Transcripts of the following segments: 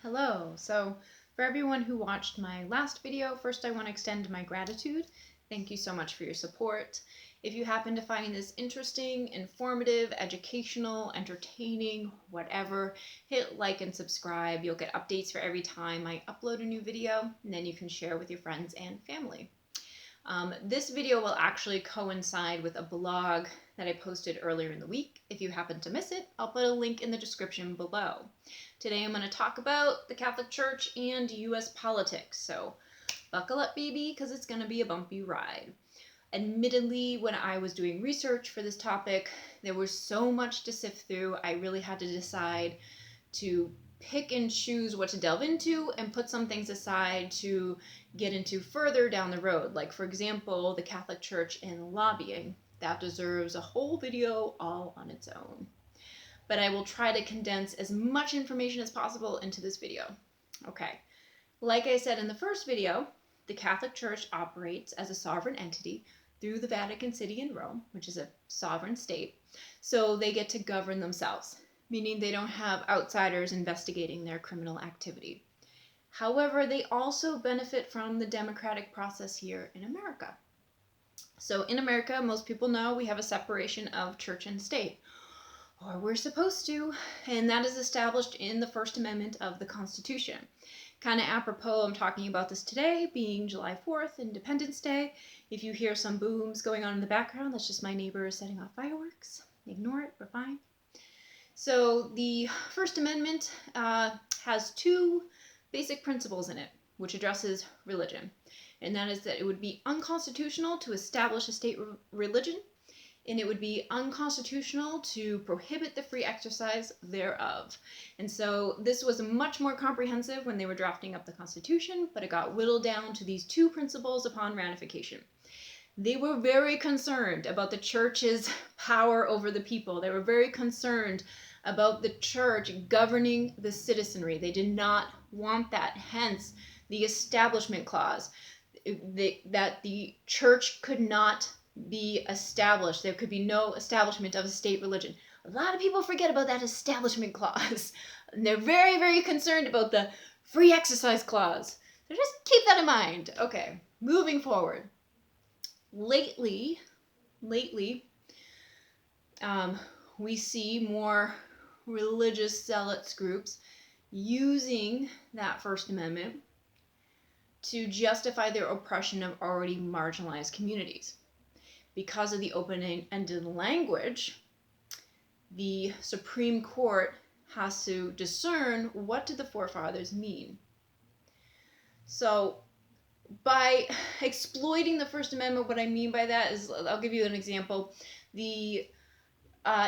Hello. So for everyone who watched my last video, first I want to extend my gratitude. Thank you so much for your support. If you happen to find this interesting, informative, educational, entertaining, whatever, hit like and subscribe. You'll get updates for every time I upload a new video, and then you can share with your friends and family. This video will actually coincide with a blog that I posted earlier in the week. If you happen to miss it, I'll put a link in the description below. Today I'm going to talk about the Catholic Church and US politics, so buckle up, baby, because it's going to be a bumpy ride. Admittedly, when I was doing research for this topic, there was so much to sift through. I really had to decide to pick and choose what to delve into and put some things aside to get into further down the road. Like, for example, the Catholic Church and lobbying. That deserves a whole video all on its own. But I will try to condense as much information as possible into this video. Okay, like I said in the first video, the Catholic Church operates as a sovereign entity through the Vatican City in Rome, which is a sovereign state, so they get to govern themselves, meaning they don't have outsiders investigating their criminal activity. However, they also benefit from the democratic process here in America. So in America, most people know we have a separation of church and state, or we're supposed to, and that is established in the First Amendment of the Constitution. Kind of apropos, I'm talking about this today, being July 4th, Independence Day. If you hear some booms going on in the background, that's just my neighbor setting off fireworks. Ignore it, we're fine. So the First Amendment has two basic principles in it, which addresses religion. And that is that it would be unconstitutional to establish a state religion, and it would be unconstitutional to prohibit the free exercise thereof. And so this was much more comprehensive when they were drafting up the Constitution, but it got whittled down to these two principles upon ratification. They were very concerned about the church's power over the people. They were very concerned about the church governing the citizenry. They did not want that, hence the Establishment Clause, that the church could not be established. There could be no establishment of a state religion. A lot of people forget about that Establishment Clause. And they're very, very concerned about the Free Exercise Clause. So just keep that in mind. Okay, moving forward. Lately, we see more religious zealots groups using that First Amendment to justify their oppression of already marginalized communities. Because of the open-ended language, the Supreme Court has to discern what did the forefathers mean. So by exploiting the First Amendment, what I mean by that is, I'll give you an example. The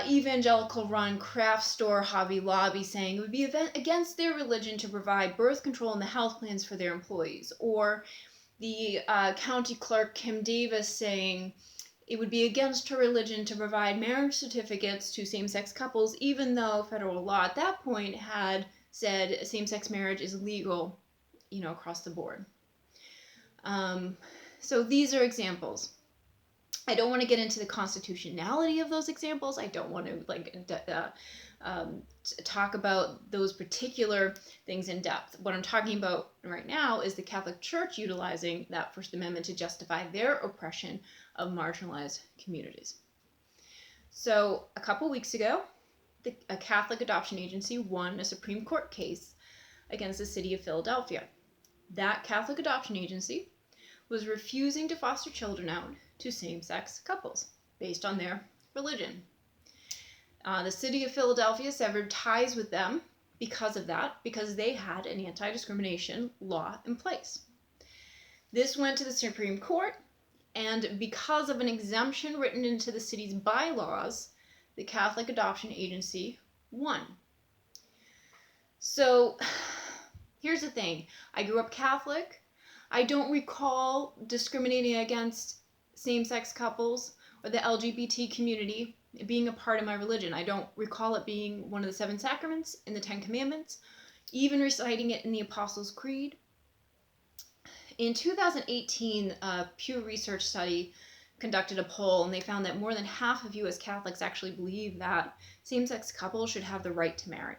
evangelical-run craft store Hobby Lobby saying it would be against their religion to provide birth control and the health plans for their employees. Or the county clerk Kim Davis saying it would be against her religion to provide marriage certificates to same-sex couples, even though federal law at that point had said same-sex marriage is legal, across the board. So these are examples. I don't want to get into the constitutionality of those examples. I don't want to talk about those particular things in depth. What I'm talking about right now is the Catholic Church utilizing that First Amendment to justify their oppression of marginalized communities. So a couple weeks ago, a Catholic adoption agency won a Supreme Court case against the city of Philadelphia. That Catholic adoption agency was refusing to foster children out to same-sex couples based on their religion. The city of Philadelphia severed ties with them because of that, because they had an anti-discrimination law in place. This went to the Supreme Court, and because of an exemption written into the city's bylaws, the Catholic adoption agency won. So here's the thing. I grew up Catholic. I don't recall discriminating against same-sex couples or the LGBT community being a part of my religion. I don't recall it being one of the 7 sacraments in the 10 Commandments, even reciting it in the Apostles' Creed. In 2018, a Pew Research study conducted a poll, and they found that more than half of U.S. Catholics actually believe that same-sex couples should have the right to marry.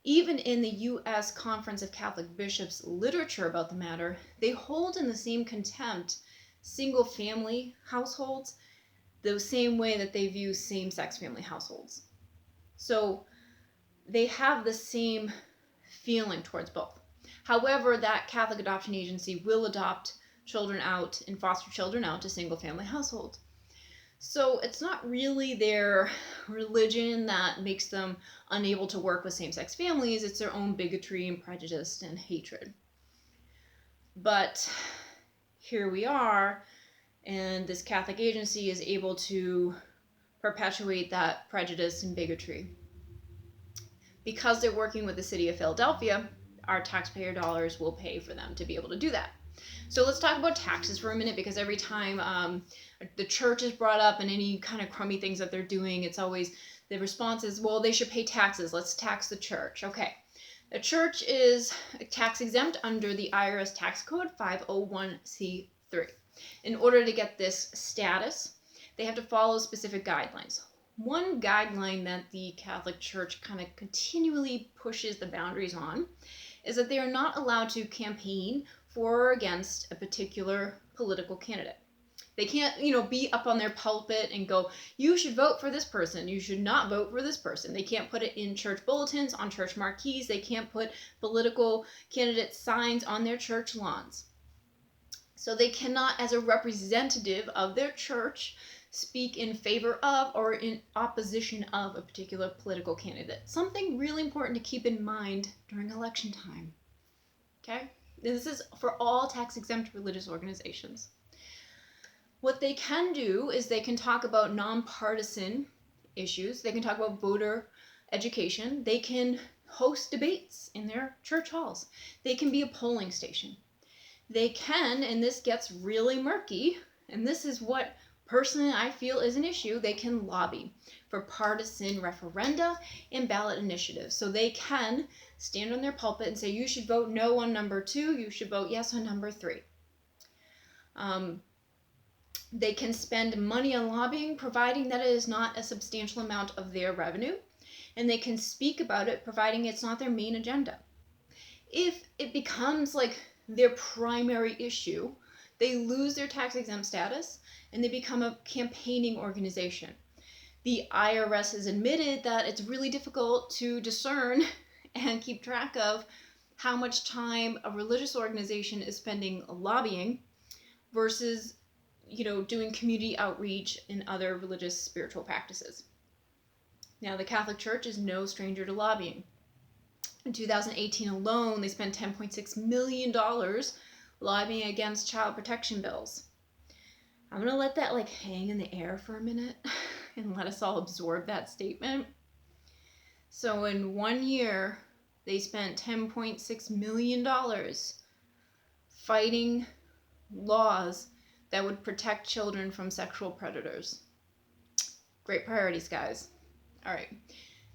Even in the U.S. Conference of Catholic Bishops literature about the matter, they hold in the same contempt single-family households the same way that they view same-sex family households. So they have the same feeling towards both. However, that Catholic Adoption Agency will adopt children out and foster children out to single-family households. So it's not really their religion that makes them unable to work with same-sex families. It's their own bigotry and prejudice and hatred. But here we are, and this Catholic agency is able to perpetuate that prejudice and bigotry. Because they're working with the city of Philadelphia, our taxpayer dollars will pay for them to be able to do that. So let's talk about taxes for a minute, because every time the church is brought up and any kind of crummy things that they're doing, it's always the response is, well, they should pay taxes. Let's tax the church. Okay. The church is tax exempt under the IRS tax code 501c3. In order to get this status, they have to follow specific guidelines. One guideline that the Catholic Church kind of continually pushes the boundaries on is that they are not allowed to campaign for or against a particular political candidate. They can't, be up on their pulpit and go, you should vote for this person, you should not vote for this person. They can't put it in church bulletins, on church marquees. They can't put political candidate signs on their church lawns. So they cannot, as a representative of their church, speak in favor of or in opposition of a particular political candidate. Something really important to keep in mind during election time. Okay? This is for all tax-exempt religious organizations. What they can do is they can talk about nonpartisan issues. They can talk about voter education. They can host debates in their church halls. They can be a polling station. They can, and this gets really murky, and this is what personally I feel is an issue, they can lobby for partisan referenda and ballot initiatives. So they can stand on their pulpit and say, you should vote no on number 2, you should vote yes on number 3. They can spend money on lobbying, providing that it is not a substantial amount of their revenue, and they can speak about it, providing it's not their main agenda. If it becomes like their primary issue, they lose their tax-exempt status and they become a campaigning organization. The IRS has admitted that it's really difficult to discern and keep track of how much time a religious organization is spending lobbying versus, doing community outreach and other religious spiritual practices. Now, the Catholic Church is no stranger to lobbying. In 2018 alone, they spent $10.6 million lobbying against child protection bills. I'm going to let that hang in the air for a minute and let us all absorb that statement. So in 1 year, they spent $10.6 million fighting laws that would protect children from sexual predators. Great priorities, guys. All right.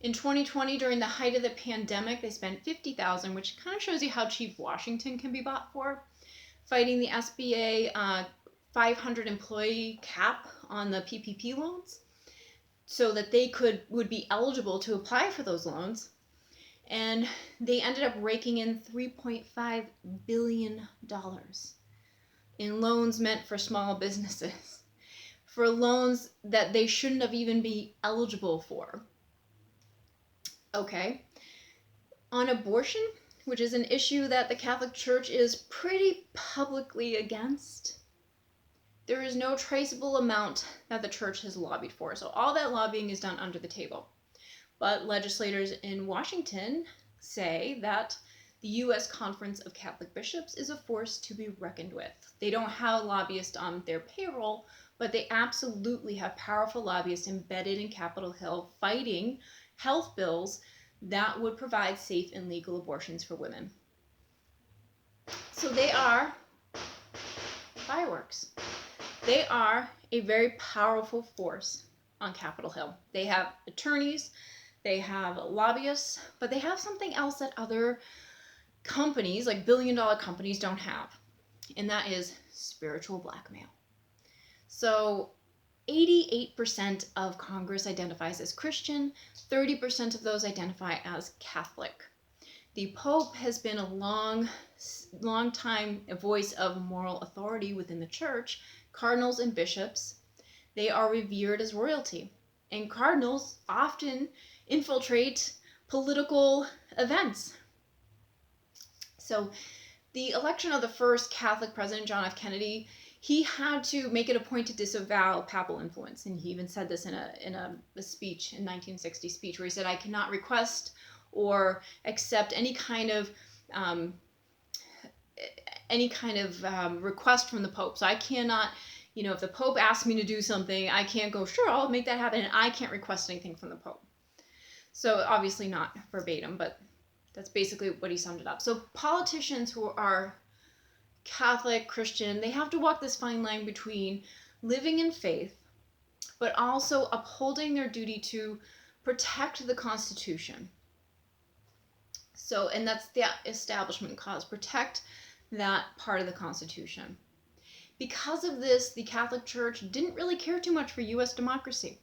In 2020, during the height of the pandemic, they spent $50,000, which kind of shows you how cheap Washington can be bought for, fighting the SBA 500 employee cap on the PPP loans so that they would be eligible to apply for those loans. And they ended up raking in $3.5 billion in loans meant for small businesses, for loans that they shouldn't have even been eligible for. Okay. On abortion, which is an issue that the Catholic Church is pretty publicly against, there is no traceable amount that the church has lobbied for. So all that lobbying is done under the table. But legislators in Washington say that the U.S. Conference of Catholic Bishops is a force to be reckoned with. They don't have lobbyists on their payroll, but they absolutely have powerful lobbyists embedded in Capitol Hill fighting health bills that would provide safe and legal abortions for women. So they are fireworks. They are a very powerful force on Capitol Hill. They have attorneys, they have lobbyists, but they have something else that other companies, like billion-dollar companies, don't have, and that is spiritual blackmail. So 88% of Congress identifies as Christian, 30% of those identify as Catholic. The Pope has been a long time a voice of moral authority within the church. Cardinals and bishops, they are revered as royalty. And cardinals often infiltrate political events. So the election of the first Catholic president, John F. Kennedy, he had to make it a point to disavow papal influence. And he even said this in a speech, in 1960 speech, where he said, I cannot request or accept any kind of request from the Pope. So I cannot, if the Pope asks me to do something, I can't go, sure, I'll make that happen. And I can't request anything from the Pope. So obviously not verbatim, but that's basically what he summed it up. So politicians who are Catholic, Christian, they have to walk this fine line between living in faith, but also upholding their duty to protect the Constitution. So, and that's the establishment clause, protect that part of the Constitution. Because of this, the Catholic Church didn't really care too much for U.S. democracy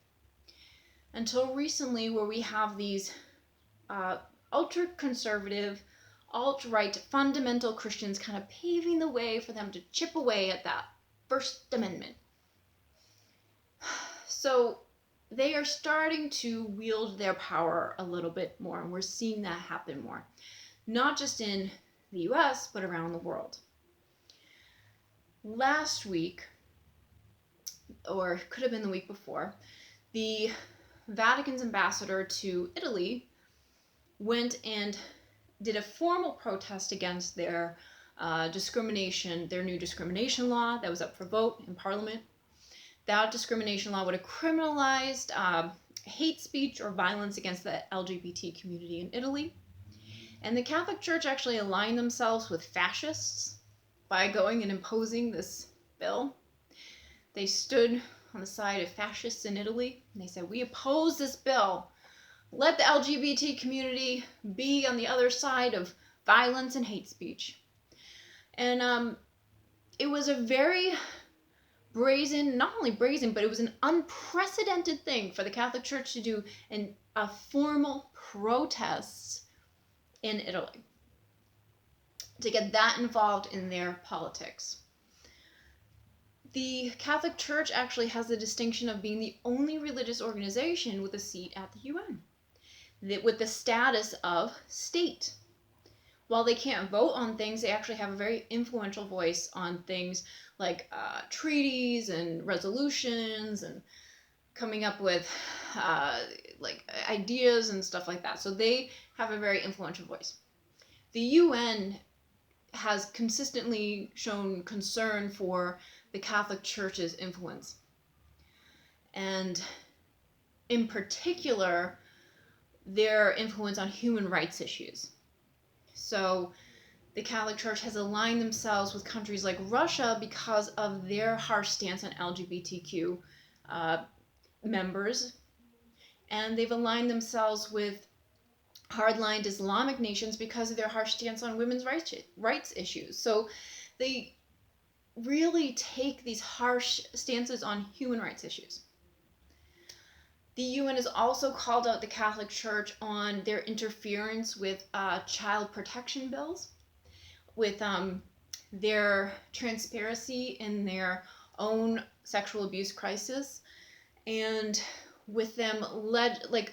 until recently, where we have these ultra-conservative, alt-right, fundamental Christians kind of paving the way for them to chip away at that First Amendment. So they are starting to wield their power a little bit more, and we're seeing that happen more. Not just in the US, but around the world. Last week, or could have been the week before, the Vatican's ambassador to Italy went and did a formal protest against their their new discrimination law that was up for vote in Parliament. That discrimination law would have criminalized hate speech or violence against the LGBT community in Italy. And the Catholic Church actually aligned themselves with fascists by going and imposing this bill. They stood on the side of fascists in Italy, and they said, we oppose this bill. Let the LGBT community be on the other side of violence and hate speech. And it was a very brazen, not only brazen, but it was an unprecedented thing for the Catholic Church to do a formal protest in Italy, to get that involved in their politics. The Catholic Church actually has the distinction of being the only religious organization with a seat at the UN, with the status of state. While they can't vote on things, they actually have a very influential voice on things like treaties and resolutions and coming up with ideas and stuff like that. So they have a very influential voice. The UN has consistently shown concern for the Catholic Church's influence. And in particular, their influence on human rights issues. So the Catholic Church has aligned themselves with countries like Russia because of their harsh stance on LGBTQ members. And they've aligned themselves with hardline Islamic nations because of their harsh stance on women's rights issues. So they really take these harsh stances on human rights issues. The UN has also called out the Catholic Church on their interference with child protection bills, with their transparency in their own sexual abuse crisis, and with them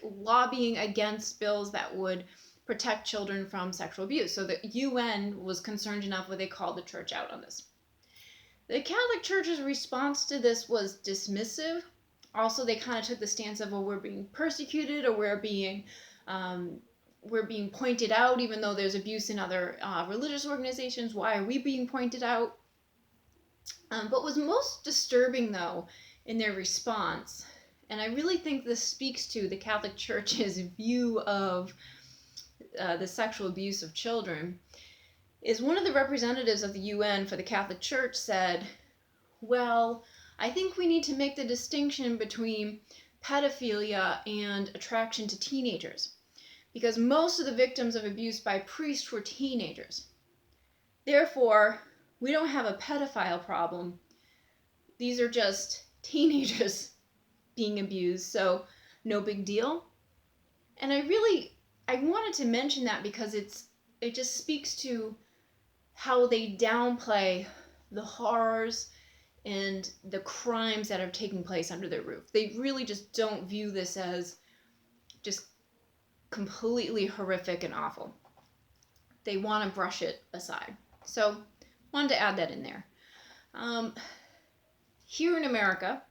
lobbying against bills that would protect children from sexual abuse. So the UN was concerned enough where they called the church out on this. The Catholic Church's response to this was dismissive. Also, they kind of took the stance of, well, we're being persecuted, or we're being pointed out, even though there's abuse in other religious organizations. Why are we being pointed out? But what was most disturbing, though, in their response, and I really think this speaks to the Catholic Church's view of the sexual abuse of children, is one of the representatives of the UN for the Catholic Church said, well, I think we need to make the distinction between pedophilia and attraction to teenagers, because most of the victims of abuse by priests were teenagers. Therefore, we don't have a pedophile problem. These are just teenagers being abused, so no big deal. And I wanted to mention that because it's it just speaks to how they downplay the horrors and the crimes that are taking place under their roof. They really just don't view this as just completely horrific and awful. They want to brush it aside. So, wanted to add that in there. Here in America,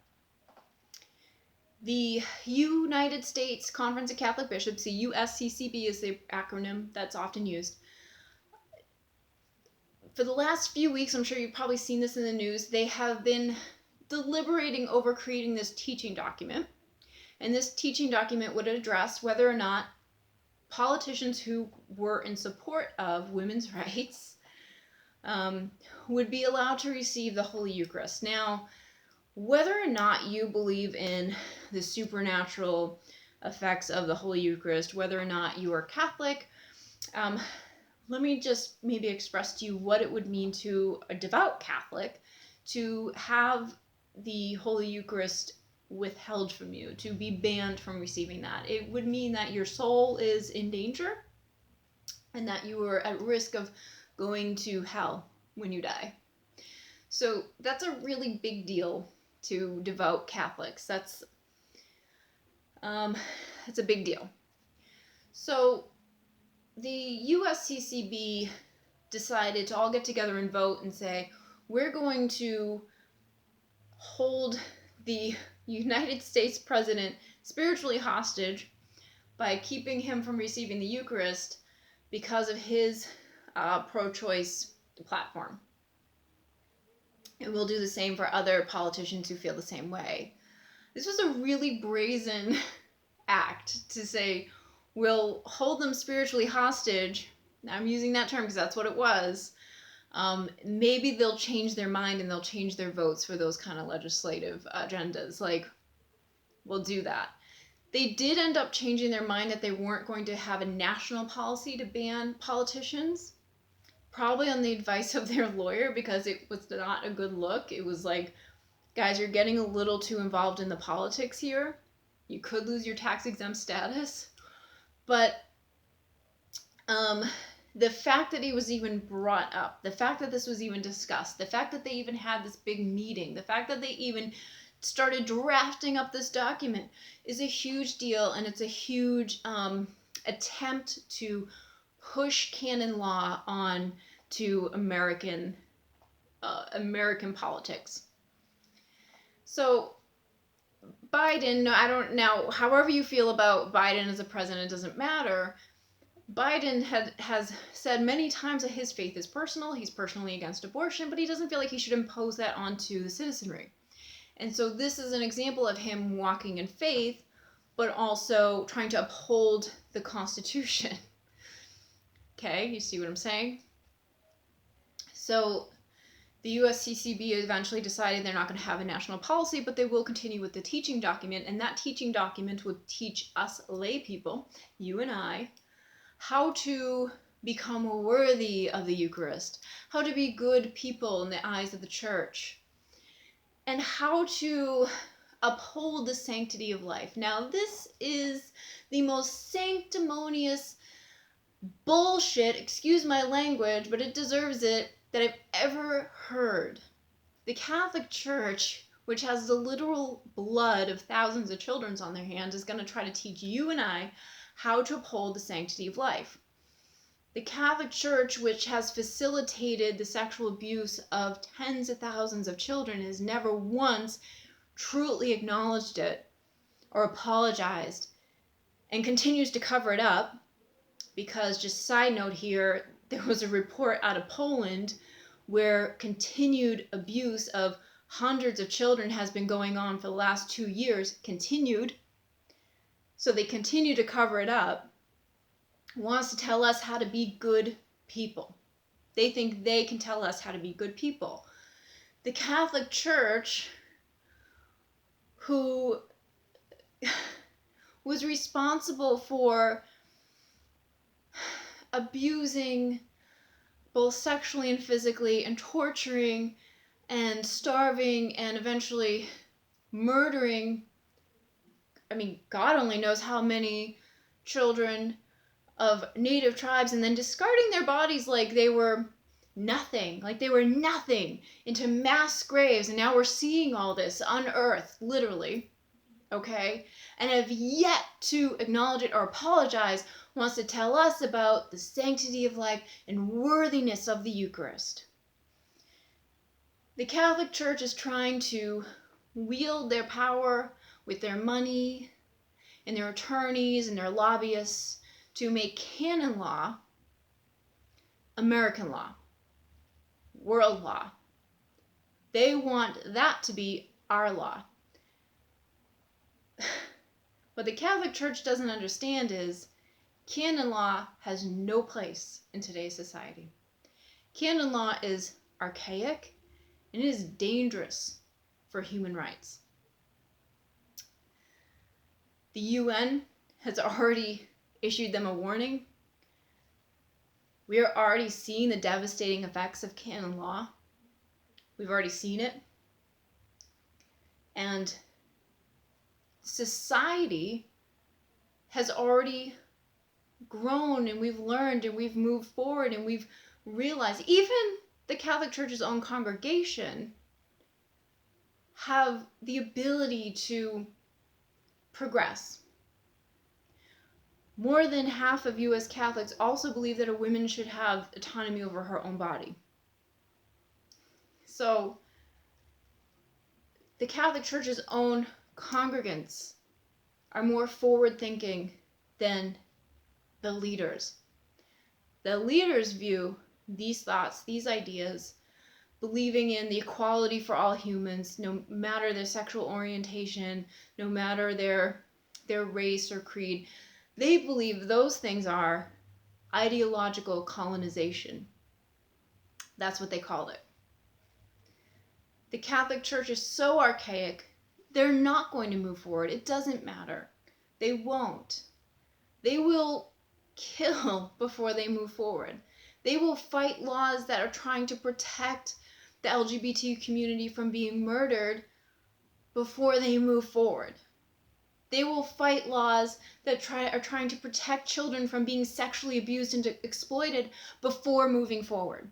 the United States Conference of Catholic Bishops, the USCCB is the acronym that's often used. For the last few weeks, I'm sure you've probably seen this in the news, they have been deliberating over creating this teaching document. And this teaching document would address whether or not politicians who were in support of women's rights would be allowed to receive the Holy Eucharist. Now, whether or not you believe in the supernatural effects of the Holy Eucharist, whether or not you are Catholic, let me just maybe express to you what it would mean to a devout Catholic to have the Holy Eucharist withheld from you, to be banned from receiving that. It would mean that your soul is in danger and that you are at risk of going to hell when you die. So that's a really big deal to devout Catholics. That's a big deal. So the USCCB decided to all get together and vote and say, we're going to hold the United States president spiritually hostage by keeping him from receiving the Eucharist because of his pro-choice platform. And we'll do the same for other politicians who feel the same way. This was a really brazen act to say, we'll hold them spiritually hostage. I'm using that term because that's what it was. Maybe they'll change their mind and they'll change their votes for those kind of legislative agendas. Like, we'll do that. They did end up changing their mind that they weren't going to have a national policy to ban politicians, probably on the advice of their lawyer, because it was not a good look. It was like, guys, you're getting a little too involved in the politics here. You could lose your tax-exempt status. But the fact that it was even brought up, the fact that this was even discussed, the fact that they even had this big meeting, the fact that they even started drafting up this document is a huge deal, and it's a huge attempt to push canon law on to American politics. So Biden, however you feel about Biden as a president, it doesn't matter. Biden has said many times that his faith is personal. He's personally against abortion, but he doesn't feel like he should impose that onto the citizenry. And so this is an example of him walking in faith, but also trying to uphold the Constitution. Okay, you see what I'm saying? So the USCCB eventually decided they're not going to have a national policy, but they will continue with the teaching document, and that teaching document would teach us lay people, you and I, how to become worthy of the Eucharist, how to be good people in the eyes of the church, and how to uphold the sanctity of life. Now, this is the most sanctimonious bullshit, excuse my language, but it deserves it, that I've ever heard. The Catholic Church, which has the literal blood of thousands of children on their hands, is going to try to teach you and I how to uphold the sanctity of life. The Catholic Church, which has facilitated the sexual abuse of tens of thousands of children, has never once truly acknowledged it or apologized, and continues to cover it up, because, just side note here, there was a report out of Poland where continued abuse of hundreds of children has been going on for the last 2 years, continued. So they continue to cover it up, wants to tell us how to be good people. They think they can tell us how to be good people. The Catholic Church, who was responsible for abusing both sexually and physically, and torturing and starving and eventually murdering, God only knows how many children, of native tribes and then discarding their bodies like they were nothing, into mass graves. And now we're seeing all this unearthed, literally, okay? And have yet to acknowledge it or apologize, wants to tell us about the sanctity of life and worthiness of the Eucharist. The Catholic Church is trying to wield their power with their money and their attorneys and their lobbyists to make canon law American law, world law. They want that to be our law. What the Catholic Church doesn't understand is canon law has no place in today's society. Canon law is archaic and it is dangerous for human rights. The UN has already issued them a warning. We are already seeing the devastating effects of canon law. We've already seen it. And society has already grown, and we've learned, and we've moved forward, and we've realized, even the Catholic Church's own congregation have the ability to progress. More than half of U.S. Catholics also believe that a woman should have autonomy over her own body. So, the Catholic Church's own congregants are more forward-thinking than the leaders. The leaders view these thoughts, these ideas, believing in the equality for all humans, no matter their sexual orientation, no matter their race or creed. They believe those things are ideological colonization. That's what they called it. The Catholic Church is so archaic, they're not going to move forward. It doesn't matter. They won't. They will kill before they move forward. They will fight laws that are trying to protect the LGBT community from being murdered before they move forward. They will fight laws that are trying to protect children from being sexually abused and exploited before moving forward.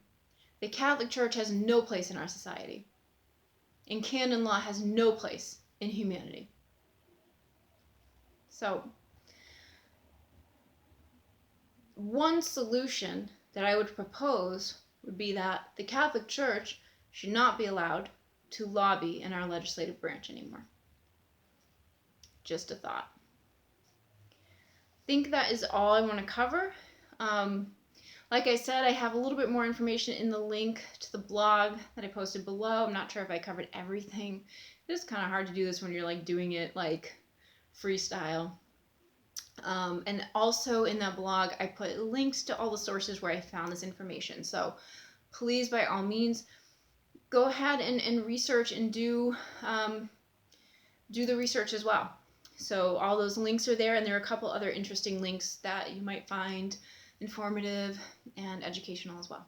The Catholic Church has no place in our society. And canon law has no place in humanity. So, one solution that I would propose would be that the Catholic Church should not be allowed to lobby in our legislative branch anymore. Just a thought. I think that is all I want to cover. Like I said, I have a little bit more information in the link to the blog that I posted below. I'm not sure if I covered everything. It's kind of hard to do this when you're like doing it like freestyle. And also in that blog, I put links to all the sources where I found this information. So please, by all means, go ahead and research and do the research as well. So all those links are there, and there are a couple other interesting links that you might find informative and educational as well.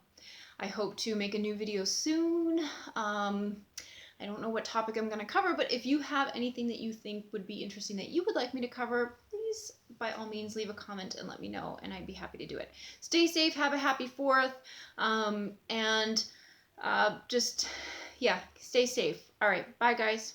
I hope to make a new video soon. I don't know what topic I'm going to cover, but if you have anything that you think would be interesting that you would like me to cover, please, by all means, leave a comment and let me know, and I'd be happy to do it. Stay safe, have a happy 4th, and just, yeah, stay safe. All right, bye, guys.